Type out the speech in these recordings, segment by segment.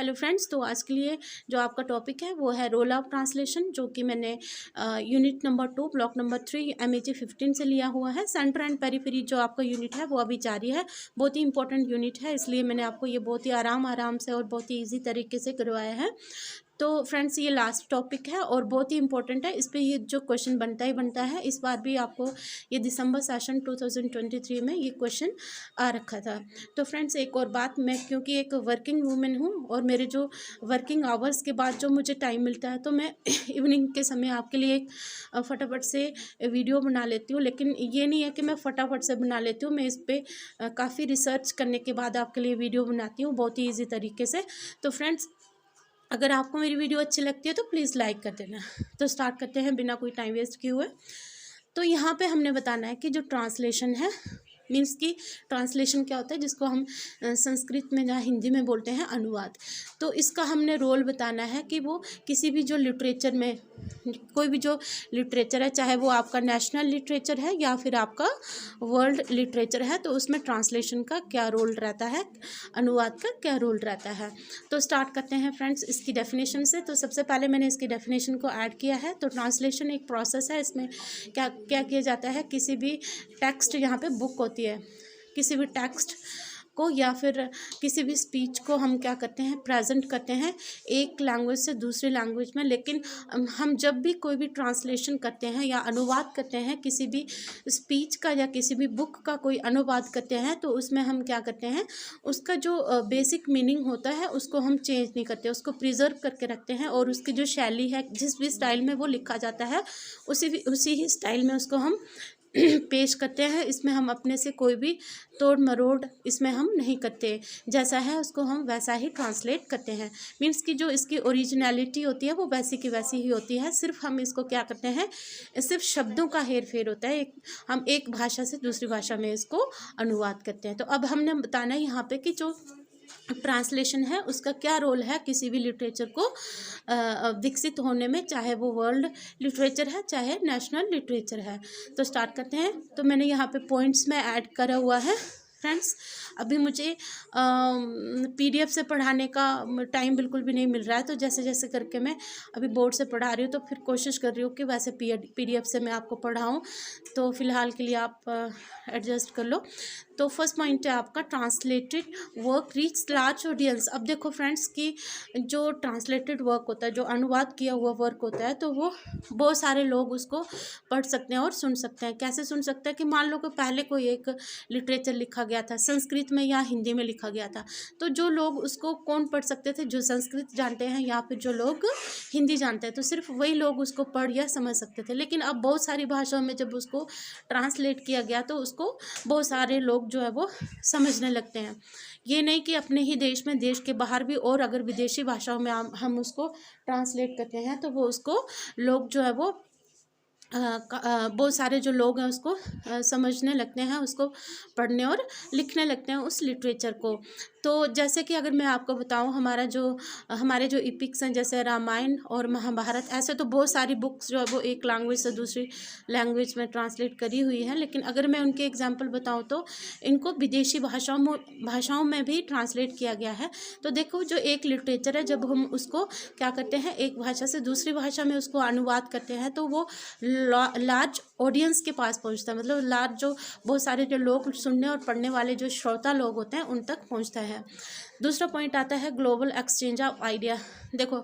Hello friends, तो आज के लिए जो आपका टॉपिक है वो है रोल ऑफ ट्रांसलेशन, जो कि मैंने unit number 2 block number 3 MEG 15 से लिया हुआ है। सेंटर एंड पेरिफेरी जो आपका यूनिट है वो अभी जारी है। बहुत ही इंपॉर्टेंट यूनिट है, इसलिए मैंने आपको ये बहुत ही आराम से और बहुत ही ईजी तरीके से करवाया है। तो फ्रेंड्स, ये लास्ट टॉपिक है और बहुत ही इंपॉर्टेंट है। इस पे ये जो क्वेश्चन बनता ही बनता है। इस बार भी आपको ये दिसंबर सेशन 2023 में ये क्वेश्चन आ रखा था। तो फ्रेंड्स, एक और बात, मैं क्योंकि एक वर्किंग वूमेन हूँ और मेरे जो वर्किंग आवर्स के बाद जो मुझे टाइम मिलता है, तो मैं इवनिंग के समय आपके लिए एक फटाफट से वीडियो बना लेती हूँ। लेकिन ये नहीं है कि मैं फटाफट से बना लेती हूँ, मैं इस पर काफ़ी रिसर्च करने के बाद आपके लिए वीडियो बनाती हूँ बहुत ही ईजी तरीके से। तो फ्रेंड्स, अगर आपको मेरी वीडियो अच्छी लगती है तो प्लीज़ लाइक कर देना। तो स्टार्ट करते हैं बिना कोई टाइम वेस्ट किए हुए। तो यहाँ पे हमने बताना है कि जो ट्रांसलेशन है, मीन्स कि ट्रांसलेशन क्या होता है, जिसको हम संस्कृत में या हिंदी में बोलते हैं अनुवाद। तो इसका हमने रोल बताना है कि वो किसी भी जो लिटरेचर में, कोई भी जो लिटरेचर है, चाहे वो आपका नेशनल लिटरेचर है या फिर आपका वर्ल्ड लिटरेचर है, तो उसमें ट्रांसलेशन का क्या रोल रहता है, अनुवाद का क्या रोल रहता है। तो स्टार्ट करते हैं फ्रेंड्स इसकी डेफिनेशन से। तो सबसे पहले मैंने इसकी डेफिनेशन को ऐड किया है। तो ट्रांसलेशन एक प्रोसेस है। इसमें क्या क्या किया जाता है, किसी भी टेक्स्ट, यहाँ पे बुक होती है, किसी भी टेक्स्ट को या फिर किसी भी स्पीच को हम क्या करते हैं, प्रेजेंट करते हैं एक लैंग्वेज से दूसरी लैंग्वेज में। लेकिन हम जब भी कोई भी ट्रांसलेशन करते हैं या अनुवाद करते हैं, किसी भी स्पीच का या किसी भी बुक का कोई अनुवाद करते हैं, तो उसमें हम क्या करते हैं, उसका जो बेसिक मीनिंग होता है उसको हम चेंज नहीं करते, उसको प्रिजर्व करके रखते हैं। और उसकी जो शैली है, जिस भी स्टाइल में वो लिखा जाता है, उसी ही स्टाइल में उसको हम पेश करते हैं। इसमें हम अपने से कोई भी तोड़ मरोड़ इसमें हम नहीं करते, जैसा है उसको हम वैसा ही ट्रांसलेट करते हैं। मीन्स कि जो इसकी ओरिजिनलिटी होती है वो वैसी की वैसी ही होती है। सिर्फ हम इसको क्या करते हैं, सिर्फ शब्दों का हेर फेर होता है, हम एक भाषा से दूसरी भाषा में इसको अनुवाद करते हैं। तो अब हमने बताना है यहाँ पे कि जो ट्रांसलेशन है उसका क्या रोल है किसी भी लिटरेचर को विकसित होने में, चाहे वो वर्ल्ड लिटरेचर है चाहे नेशनल लिटरेचर है। तो स्टार्ट करते हैं। तो मैंने यहाँ पे पॉइंट्स में ऐड करा हुआ है फ्रेंड्स। अभी मुझे PDF से पढ़ाने का टाइम बिल्कुल भी नहीं मिल रहा है, तो जैसे जैसे करके मैं अभी बोर्ड से पढ़ा रही हूँ, तो फिर कोशिश कर रही हूँ कि वैसे PDF से मैं आपको पढ़ाऊँ। तो फ़िलहाल के लिए आप एडजस्ट कर लो। तो फर्स्ट पॉइंट है आपका, translated work reach large audience. अब देखो फ्रेंड्स कि जो ट्रांसलेटेड वर्क होता है, जो अनुवाद किया हुआ वर्क होता है, तो वो बहुत सारे लोग उसको पढ़ सकते हैं और सुन सकते हैं। कैसे सुन सकते हैं कि मान लो कि पहले कोई एक लिटरेचर लिखा गया था, संस्कृत में या हिंदी में लिखा गया था, तो जो लोग उसको कौन पढ़ सकते थे, जो संस्कृत जानते हैं या फिर जो लोग हिंदी जानते हैं, तो सिर्फ वही लोग उसको पढ़ या समझ सकते थे। लेकिन अब बहुत सारी भाषाओं में जब उसको ट्रांसलेट किया गया, तो उसको बहुत सारे लोग जो है वो समझने लगते हैं। ये नहीं कि अपने ही देश में, देश के बाहर भी, और अगर विदेशी भाषाओं में हम उसको ट्रांसलेट करते हैं, तो वो उसको लोग जो है वो बहुत सारे जो लोग हैं उसको समझने लगते हैं, उसको पढ़ने और लिखने लगते हैं उस लिटरेचर को। तो जैसे कि अगर मैं आपको बताऊं, हमारे जो इपिक्स हैं, जैसे रामायण और महाभारत, ऐसे तो बहुत सारी बुक्स जो है वो एक लैंग्वेज से दूसरी लैंग्वेज में ट्रांसलेट करी हुई है। लेकिन अगर मैं उनके एग्जांपल बताऊं, तो इनको विदेशी भाषाओं में भी ट्रांसलेट किया गया है। तो देखो, जो एक लिटरेचर है, जब हम उसको क्या करते हैं, एक भाषा से दूसरी भाषा में उसको अनुवाद करते हैं, तो वो लार्ज ऑडियंस के पास पहुंचता है। मतलब लार्ज, जो बहुत सारे जो लोग सुनने और पढ़ने वाले जो श्रोता लोग होते हैं, उन तक पहुंचता है। दूसरा पॉइंट आता है ग्लोबल एक्सचेंज ऑफ आइडिया। देखो,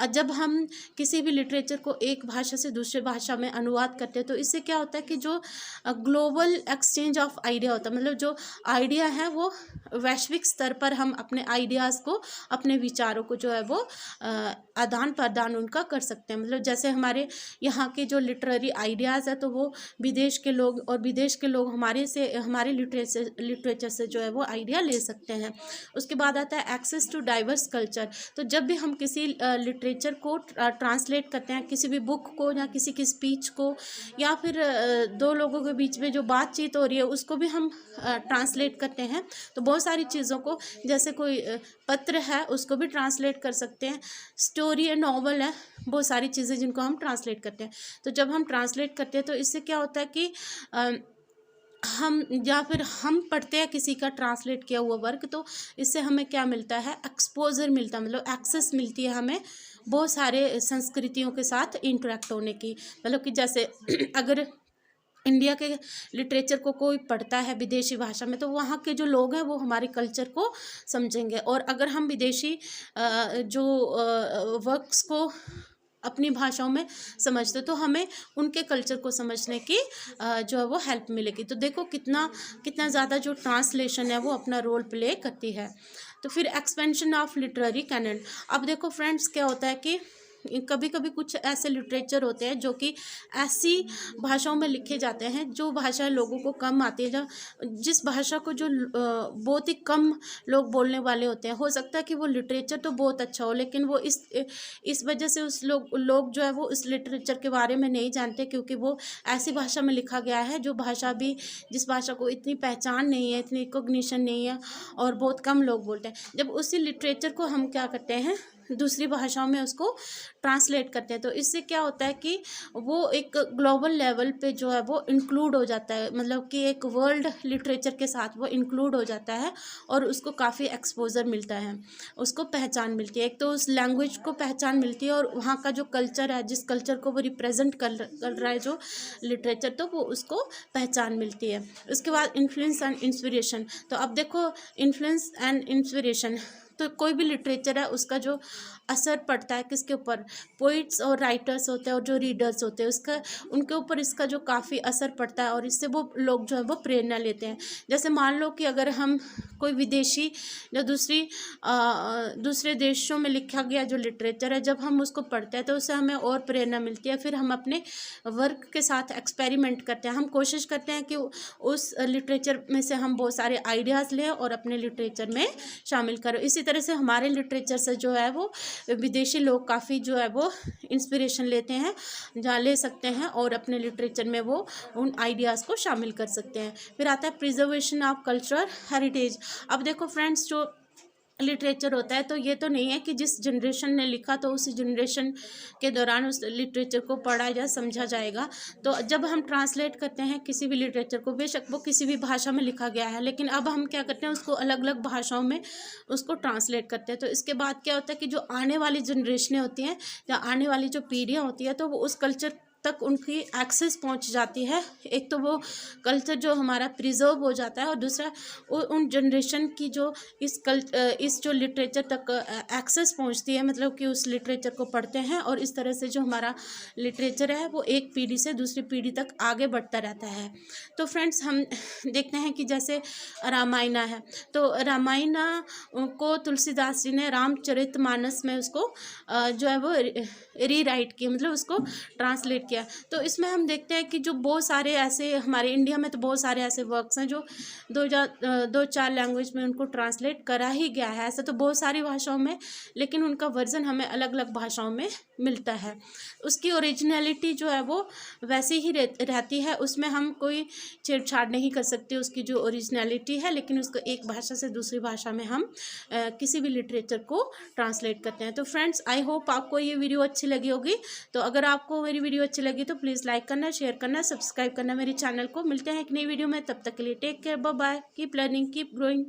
जब हम किसी भी लिटरेचर को एक भाषा से दूसरी भाषा में अनुवाद करते हैं, तो इससे क्या होता है कि जो ग्लोबल एक्सचेंज ऑफ आइडिया होता है, मतलब जो आइडिया है वो वैश्विक स्तर पर हम अपने आइडियाज़ को, अपने विचारों को जो है वो आदान प्रदान उनका कर सकते हैं। मतलब जैसे हमारे यहाँ के जो लिटरेरी आइडियाज़ है, तो वो विदेश के लोग, और विदेश के लोग हमारे लिटरेचर से जो है वो आइडिया ले सकते हैं। उसके बाद आता है एक्सेस टू डाइवर्स कल्चर। तो जब भी हम किसी लिटरेचर को ट्रांसलेट करते हैं, किसी भी बुक को या किसी की स्पीच को, या फिर दो लोगों के बीच में जो बातचीत हो रही है उसको भी हम ट्रांसलेट करते हैं, तो बहुत सारी चीज़ों को, जैसे कोई पत्र है उसको भी ट्रांसलेट कर सकते हैं, स्टोरी है, नॉवल है, बहुत सारी चीज़ें जिनको हम ट्रांसलेट करते हैं। तो जब हम ट्रांसलेट करते हैं, तो इससे क्या होता है कि हम या फिर हम पढ़ते हैं किसी का ट्रांसलेट किया हुआ वर्क, तो इससे हमें क्या मिलता है, एक्सपोजर मिलता है, मतलब एक्सेस मिलती है हमें बहुत सारे संस्कृतियों के साथ इंटरेक्ट होने की। मतलब कि जैसे अगर इंडिया के लिटरेचर को कोई पढ़ता है विदेशी भाषा में, तो वहाँ के जो लोग हैं वो हमारे कल्चर को समझेंगे। और अगर हम विदेशी जो वर्क्स को अपनी भाषाओं में समझते, तो हमें उनके कल्चर को समझने की जो है वो हेल्प मिलेगी। तो देखो कितना कितना ज़्यादा जो ट्रांसलेशन है वो अपना रोल प्ले करती है। तो फिर एक्सपेंशन ऑफ लिटरेरी कैनन। अब देखो फ्रेंड्स, क्या होता है कि कभी कभी कुछ ऐसे लिटरेचर होते हैं जो कि ऐसी भाषाओं में लिखे जाते हैं जो भाषा लोगों को कम आती है, जिस भाषा को जो बहुत ही कम लोग बोलने वाले होते हैं। हो सकता है कि वो लिटरेचर तो बहुत अच्छा हो, लेकिन वो इस वजह से उस लोग जो है वो इस लिटरेचर के बारे में नहीं जानते, क्योंकि वो ऐसी भाषा में लिखा गया है जो भाषा भी, जिस भाषा को इतनी पहचान नहीं है, इतनी रिकॉग्निशन नहीं है, और बहुत कम लोग बोलते हैं। जब उसी लिटरेचर को हम क्या करते हैं, दूसरी भाषाओं में उसको ट्रांसलेट करते हैं, तो इससे क्या होता है कि वो एक ग्लोबल लेवल पे जो है वो इंक्लूड हो जाता है, मतलब कि एक वर्ल्ड लिटरेचर के साथ वो इंक्लूड हो जाता है, और उसको काफ़ी एक्सपोजर मिलता है, उसको पहचान मिलती है। एक तो उस लैंग्वेज को पहचान मिलती है, और वहाँ का जो कल्चर है, जिस कल्चर को वो रिप्रेजेंट कर रहा है जो लिटरेचर, तो वो उसको पहचान मिलती है। उसके बाद इन्फ्लुएंस एंड इंस्पिरेशन। तो अब देखो इन्फ्लुएंस एंड इंस्पिरेशन, तो कोई भी लिटरेचर है उसका जो असर पड़ता है किसके ऊपर, पोइट्स और राइटर्स होते हैं और जो रीडर्स होते हैं उसका, उनके ऊपर इसका जो काफ़ी असर पड़ता है, और इससे वो लोग जो है वो प्रेरणा लेते हैं। जैसे मान लो कि अगर हम कोई विदेशी जो दूसरे देशों में लिखा गया जो लिटरेचर है, जब हम उसको पढ़ते हैं तो उससे हमें और प्रेरणा मिलती है। फिर हम अपने वर्क के साथ एक्सपेरिमेंट करते हैं, हम कोशिश करते हैं कि उस लिटरेचर में से हम बहुत सारे आइडियाज़ लें और अपने लिटरेचर में शामिल करें। इसी तरह से हमारे लिटरेचर से जो है वो विदेशी लोग काफ़ी जो है वो इंस्पिरेशन लेते हैं, जहाँ ले सकते हैं, और अपने लिटरेचर में वो उन आइडियाज़ को शामिल कर सकते हैं। फिर आता है प्रिजर्वेशन ऑफ कल्चरल हेरिटेज। अब देखो फ्रेंड्स, जो लिटरेचर होता है, तो ये तो नहीं है कि जिस जनरेशन ने लिखा तो उसी जनरेशन के दौरान उस लिटरेचर को पढ़ा या समझा जाएगा। तो जब हम ट्रांसलेट करते हैं किसी भी लिटरेचर को, बेशक वो किसी भी भाषा में लिखा गया है, लेकिन अब हम क्या करते हैं, उसको अलग अलग भाषाओं में उसको ट्रांसलेट करते हैं। तो इसके बाद क्या होता है कि जो आने वाली जनरेशनें होती हैं या आने वाली जो पीढ़ियाँ होती है, तो वो उस कल्चर तक उनकी एक्सेस पहुंच जाती है। एक तो वो कल्चर जो हमारा प्रिजर्व हो जाता है, और दूसरा उन जनरेशन की जो इस जो लिटरेचर तक एक्सेस पहुंचती है, मतलब कि उस लिटरेचर को पढ़ते हैं, और इस तरह से जो हमारा लिटरेचर है वो एक पीढ़ी से दूसरी पीढ़ी तक आगे बढ़ता रहता है। तो फ्रेंड्स, हम देखते हैं कि जैसे रामायण है, तो रामायण को तुलसीदास जी ने रामचरितमानस में उसको जो है वो रीराइट किया, मतलब उसको ट्रांसलेट किया। तो इसमें हम देखते हैं कि जो बहुत सारे ऐसे हमारे इंडिया में तो बहुत सारे ऐसे वर्क्स हैं जो 2-4 लैंग्वेज में उनको ट्रांसलेट करा ही गया है। ऐसा तो बहुत सारी भाषाओं में, लेकिन उनका वर्जन हमें अलग अलग भाषाओं में मिलता है। उसकी ओरिजिनलिटी जो है वो वैसे ही रहती है, उसमें हम कोई छेड़छाड़ नहीं कर सकते। उसकी जो ओरिजिनलिटी है, लेकिन उसको एक भाषा से दूसरी भाषा में हम किसी भी लिटरेचर को ट्रांसलेट करते हैं। तो फ्रेंड्स, आई होप आपको ये वीडियो अच्छी लगी होगी। तो अगर आपको मेरी वीडियो अच्छी लगी तो प्लीज़ लाइक करना, शेयर करना, सब्सक्राइब करना मेरे चैनल को। मिलते हैं एक नई वीडियो में, तब तक के लिए take care, bye bye, keep learning, keep growing.